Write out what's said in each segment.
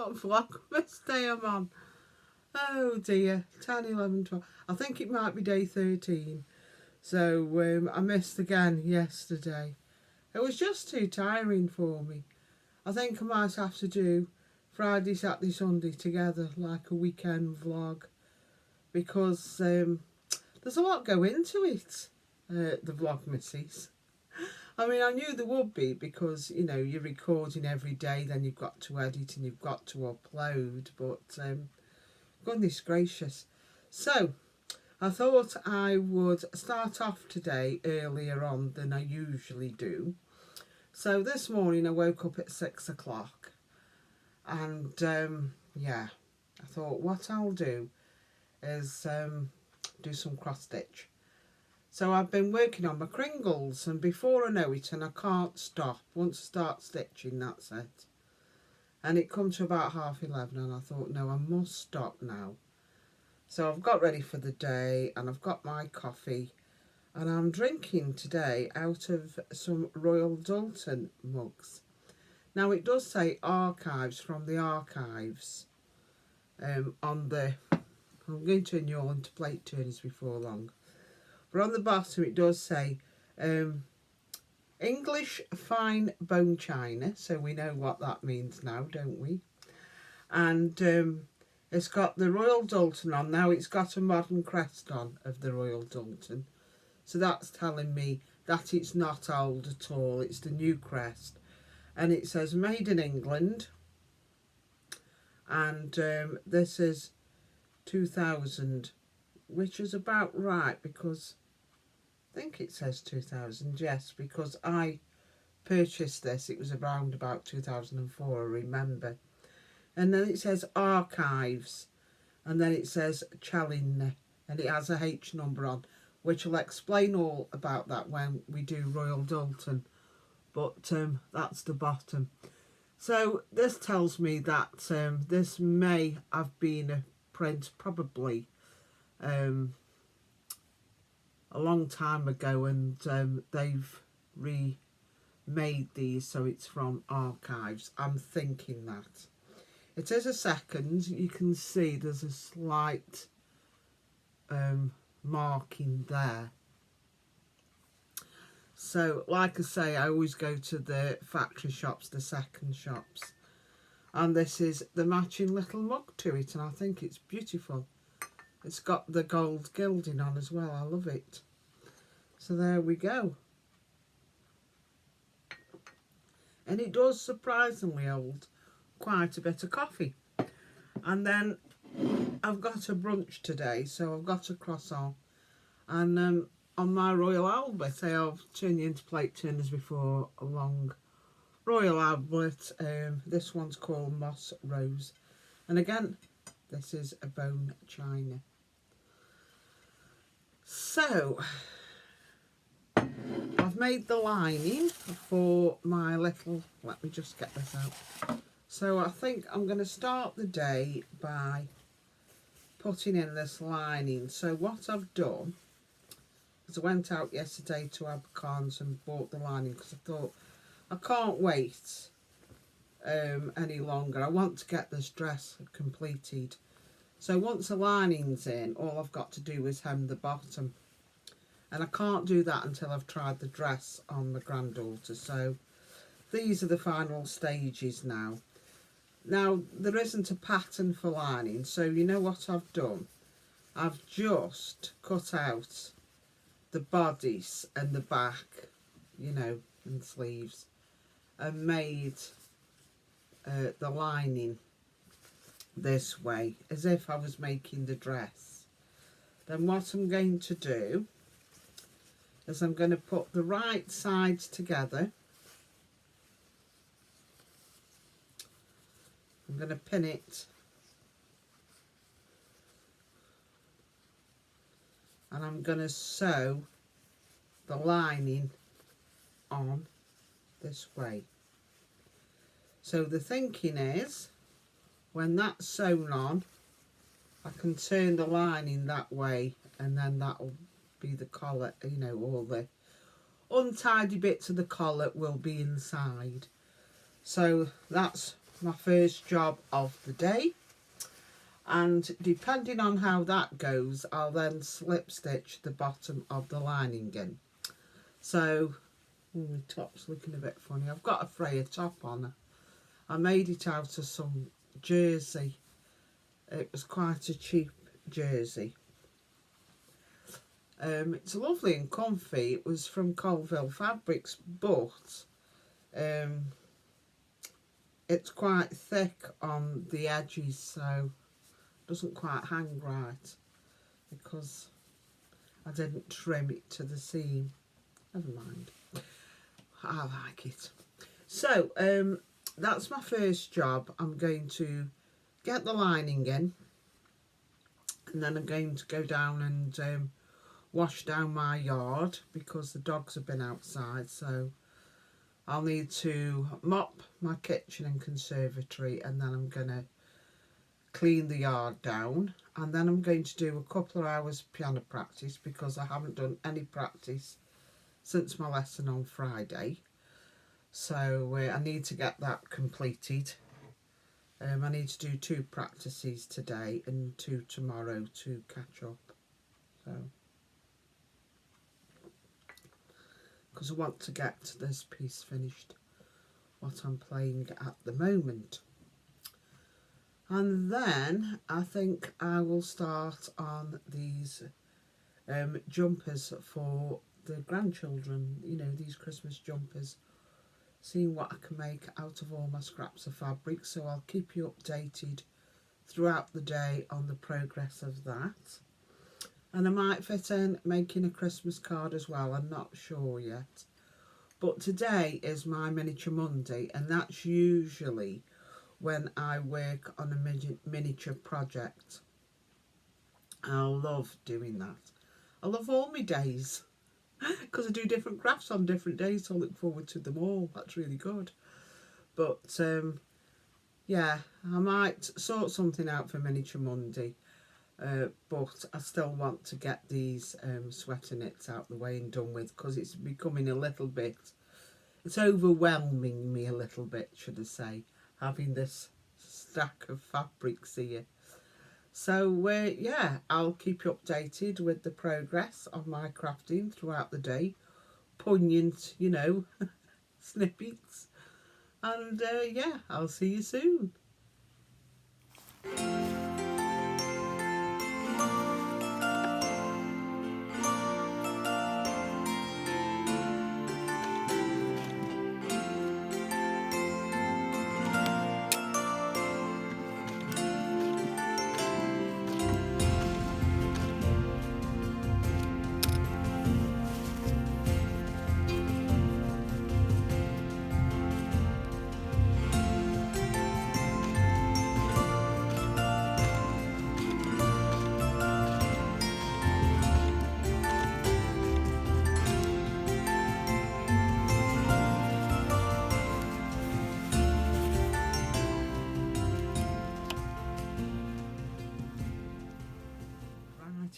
what Vlogmas day I'm on. Oh dear, 10, 11, 12. I think it might be day 13. So I missed again yesterday. It was just too tiring for me. I think I might have to do Friday, Saturday, Sunday together, like a weekend vlog. Because there's a lot go into it, the Vlogmases. I mean, I knew there would be because, you know, you're recording every day, then you've got to edit and you've got to upload. But goodness gracious. So, I thought I would start off today earlier on than I usually do. So this morning I woke up at 6 o'clock and yeah, I thought what I'll do is do some cross stitch. So I've been working on my cringles, and before I know it, and I can't stop. Once I start stitching, that's it. And it come to about 11:30 and I thought, no, I must stop now. So I've got ready for the day and I've got my coffee and I'm drinking today out of some Royal Doulton mugs. Now it does say archives from the archives on the, I'm going to turn you all into plate turners before long. But on the bottom it does say English fine bone china, so we know what that means now, don't we? And it's got the Royal Doulton on. Now it's got a modern crest on of the Royal Doulton. So that's telling me that it's not old at all. It's the new crest. And it says made in England. And this is 2000, which is about right because I think it says 2000, yes, because I purchased this. It was around about 2004, I remember. And then it says archives, and then it says Challinor, and it has a H number on, which will explain all about that when we do Royal Doulton. But that's the bottom. So this tells me that this may have been a print probably a long time ago, and they've remade these, so it's from archives. I'm thinking that. It is a second. You can see there's a slight marking there. So, like I say, I always go to the factory shops, the second shops. And this is the matching little mug to it, and I think it's beautiful. It's got the gold gilding on as well. I love it. So there we go. And it does surprisingly hold quite a bit of coffee. And then I've got a brunch today, so I've got a croissant. And on my Royal Albert, I'll turn you into plate turners before long. Royal Albert, this one's called Moss Rose. And again, this is a bone china. So, I've made the lining for my little, let me just get this out. So I think I'm going to start the day by putting in this lining. So what I've done is I went out yesterday to Abercorns and bought the lining because I thought I can't wait any longer. I want to get this dress completed. So once the lining's in, all I've got to do is hem the bottom. And I can't do that until I've tried the dress on the granddaughter. So these are the final stages now. Now, there isn't a pattern for lining, so you know what I've done? I've just cut out the bodice and the back, you know, and sleeves, and made the lining this way, as if I was making the dress. Then what I'm going to do is I'm going to put the right sides together. I'm going to pin it, and I'm going to sew the lining on this way. So the thinking is, when that's sewn on, I can turn the lining that way, and then that'll be the collar, you know, all the untidy bits of the collar will be inside. So that's my first job of the day, and depending on how that goes, I'll then slip stitch the bottom of the lining in. So my top's looking a bit funny. I've got a Freya top on. I made it out of some jersey. It was quite a cheap jersey. It's lovely and comfy. It was from Colville Fabrics, but it's quite thick on the edges, so it doesn't quite hang right because I didn't trim it to the seam. Never mind. I like it. So that's my first job. I'm going to get the lining in, and then I'm going to go down and wash down my yard because the dogs have been outside, so I'll need to mop my kitchen and conservatory, and then I'm going to clean the yard down, and then I'm going to do a couple of hours piano practice because I haven't done any practice since my lesson on Friday. So I need to get that completed. I need to do 2 practices today and 2 tomorrow to catch up. So, because I want to get this piece finished, what I'm playing at the moment. And then I think I will start on these jumpers for the grandchildren, you know, these Christmas jumpers, seeing what I can make out of all my scraps of fabric. So I'll keep you updated throughout the day on the progress of that. And I might fit in making a Christmas card as well, I'm not sure yet. But today is my Miniature Monday, and that's usually when I work on a miniature project. I love doing that. I love all my days because I do different crafts on different days, so I look forward to them all. That's really good. But yeah, I might sort something out for Miniature Monday, but I still want to get these sweater knits out the way and done with, because it's becoming a little bit, it's overwhelming me a little bit, should I say, having this stack of fabrics here. So yeah, I'll keep you updated with the progress of my crafting throughout the day. Poignant, you know, snippets. And yeah, I'll see you soon.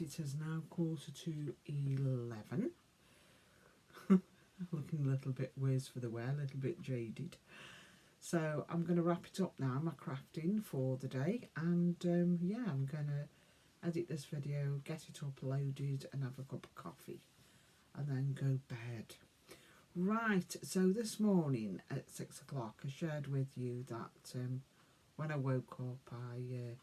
It is now 11:15. Looking a little bit worse for the wear, a little bit jaded. So I'm going to wrap it up now, my crafting for the day. And yeah, I'm going to edit this video, get it uploaded and have a cup of coffee. And then go bed. Right, so this morning at 6 o'clock I shared with you that when I woke up I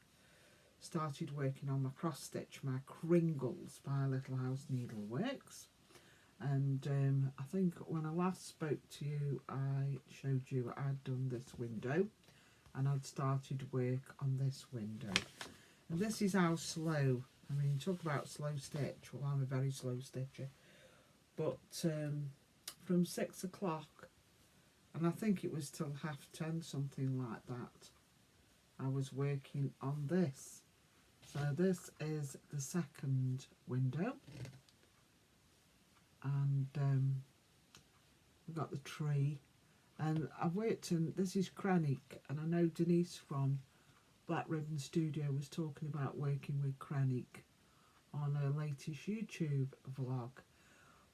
started working on my cross stitch, my Kringles by Little House Needleworks. And I think when I last spoke to you I showed you I'd done this window and I'd started work on this window. And this is how slow, I mean, talk about slow stitch, well I'm a very slow stitcher. But from 6 o'clock, and I think it was till 10:30, something like that, I was working on this. So this is the second window, and we've got the tree, and I've worked in, this is Krennic, and I know Denise from Black Ribbon Studio was talking about working with Krennic on her latest YouTube vlog.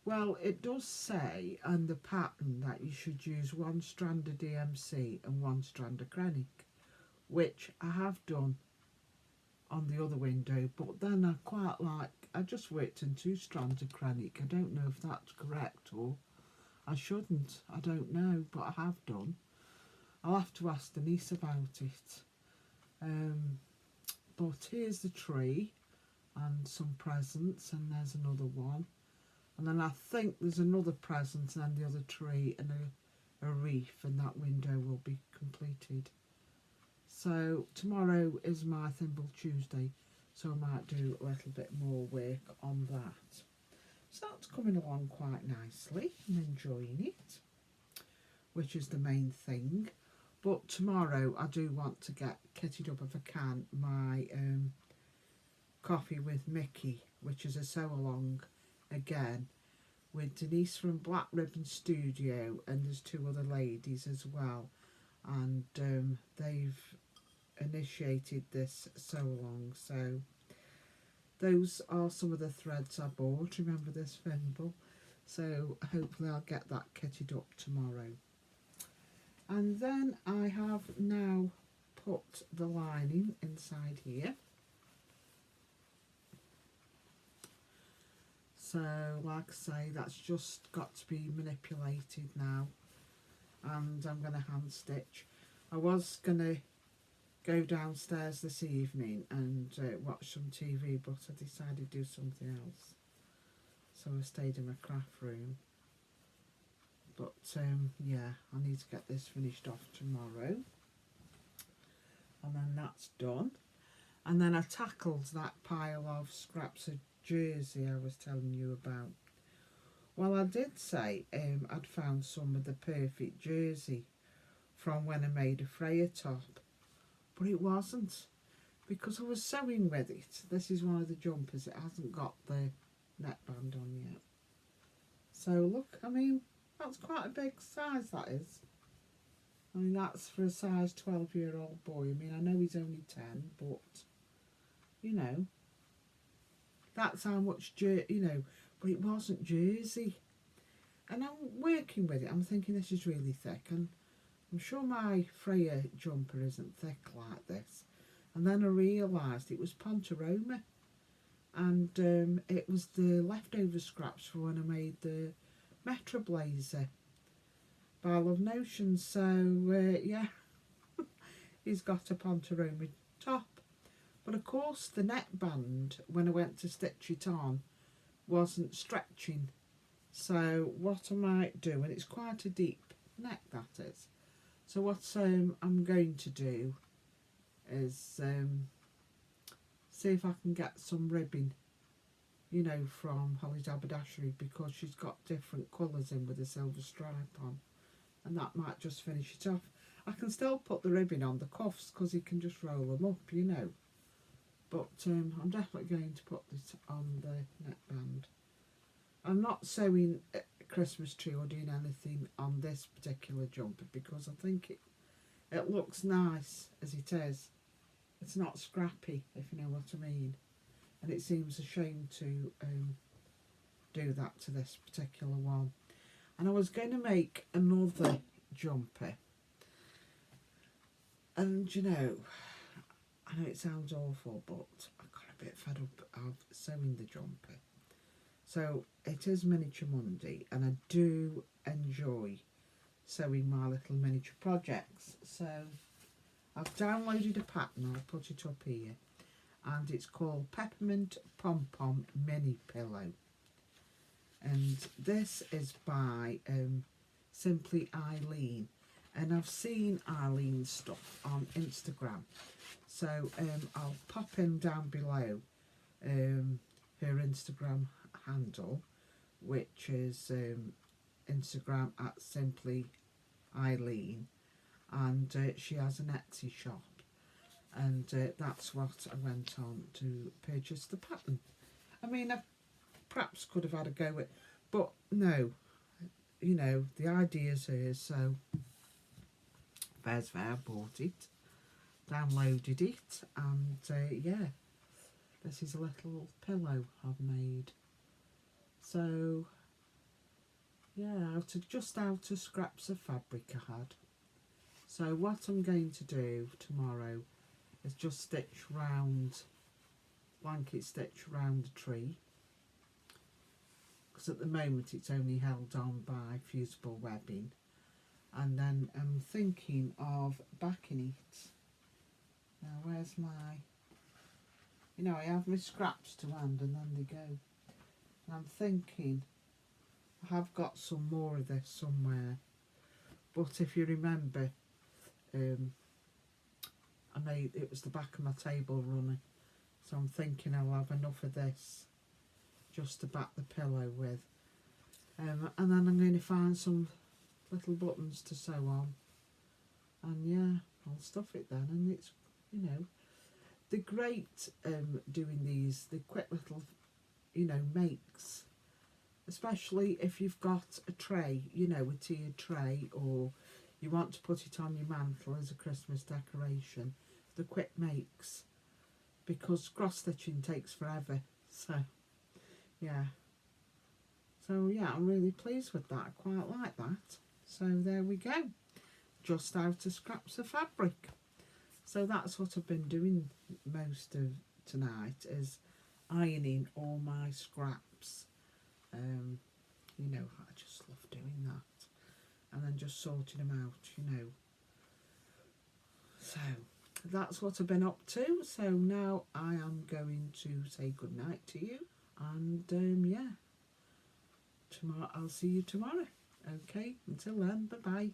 Well, it does say on the pattern that you should use one strand of DMC and one strand of Krennic, which I have done on the other window, but then I just worked in 2 strands of Krennic. I don't know if that's correct, or I shouldn't, I don't know, but I have done. I'll have to ask Denise about it. But here's the tree and some presents, and there's another one. And then I think there's another present and then the other tree and a wreath, and that window will be completed. So tomorrow is my Thimble Tuesday, so I might do a little bit more work on that. So that's coming along quite nicely. I'm enjoying it, which is the main thing. But tomorrow I do want to get kitted up, if I can, my Coffee with Mickey, which is a sew-along again with Denise from Black Ribbon Studio, and there's 2 other ladies as well, and they've initiated this sew-along. So those are some of the threads I bought. Remember this thimble? So hopefully I'll get that kitted up tomorrow. And then I have now put the lining inside here. So like I say, that's just got to be manipulated now, and I'm going to hand stitch. I was going to go downstairs this evening and watch some TV, but I decided to do something else, so I stayed in my craft room. But yeah, I need to get this finished off tomorrow, and then that's done. And then I tackled that pile of scraps of jersey I was telling you about. Well, I did say I'd found some of the perfect jersey from when I made a Freya top, but it wasn't, because I was sewing with it. This is one of the jumpers, it hasn't got the neckband on yet. So look, I mean, that's quite a big size, that is. I mean, that's for a size 12-year-old boy. I mean, I know he's only 10, but you know, that's how much but it wasn't jersey. And I'm working with it, I'm thinking this is really thick, and I'm sure my Freya jumper isn't thick like this. And then I realised it was Pontaroma, and it was the leftover scraps for when I made the Metro Blazer by Love Notions. So yeah, he's got a Pontaroma top. But of course the neckband, when I went to stitch it on, wasn't stretching. So what I might do, and it's quite a deep neck that is, so what I'm going to do is see if I can get some ribbing, you know, from Holly's Haberdashery, because she's got different colours in with a silver stripe on, and that might just finish it off. I can still put the ribbon on the cuffs because you can just roll them up, you know. But I'm definitely going to put this on the neckband. I'm not sewing a Christmas tree or doing anything on this particular jumper because I think it looks nice as it is. It's not scrappy, if you know what I mean. And it seems a shame to do that to this particular one. And I was going to make another jumper. And you know, I know it sounds awful, but I got a bit fed up of sewing the jumper. So it is Miniature Monday, and I do enjoy sewing my little miniature projects. So I've downloaded a pattern, I'll put it up here, and it's called Peppermint Pom Pom Mini Pillow. And this is by Simply Eileen, and I've seen Eileen's stuff on Instagram. So I'll pop in down below her Instagram handle, which is Instagram at Simply Eileen, and she has an Etsy shop, and that's what I went on to purchase the pattern. I mean, I perhaps could have had a go at, but no, you know, the idea's here, so fair's fair. Bought it, downloaded it, and yeah, this is a little pillow I've made. So yeah, just out of scraps of fabric I had. So what I'm going to do tomorrow is just stitch round, blanket stitch round the tree, because at the moment it's only held on by fusible webbing, and then I'm thinking of backing it. Now where's my, you know, I have my scraps to hand and then they go, and I'm thinking I have got some more of this somewhere, but if you remember, I made, it was the back of my table runner, so I'm thinking I'll have enough of this just to back the pillow with, and then I'm going to find some little buttons to sew on, and yeah, I'll stuff it then. And it's, you know, the great doing these, the quick little, you know, makes, especially if you've got a tray, you know, a tiered tray, or you want to put it on your mantle as a Christmas decoration, the quick makes, because cross stitching takes forever. So yeah, I'm really pleased with that. I quite like that. So there we go, just out of scraps of fabric. So that's what I've been doing most of tonight, is ironing all my scraps. You know, I just love doing that, and then just sorting them out, you know. So that's what I've been up to. So now I am going to say good night to you, and yeah, tomorrow I'll see you tomorrow. Okay, until then, bye bye.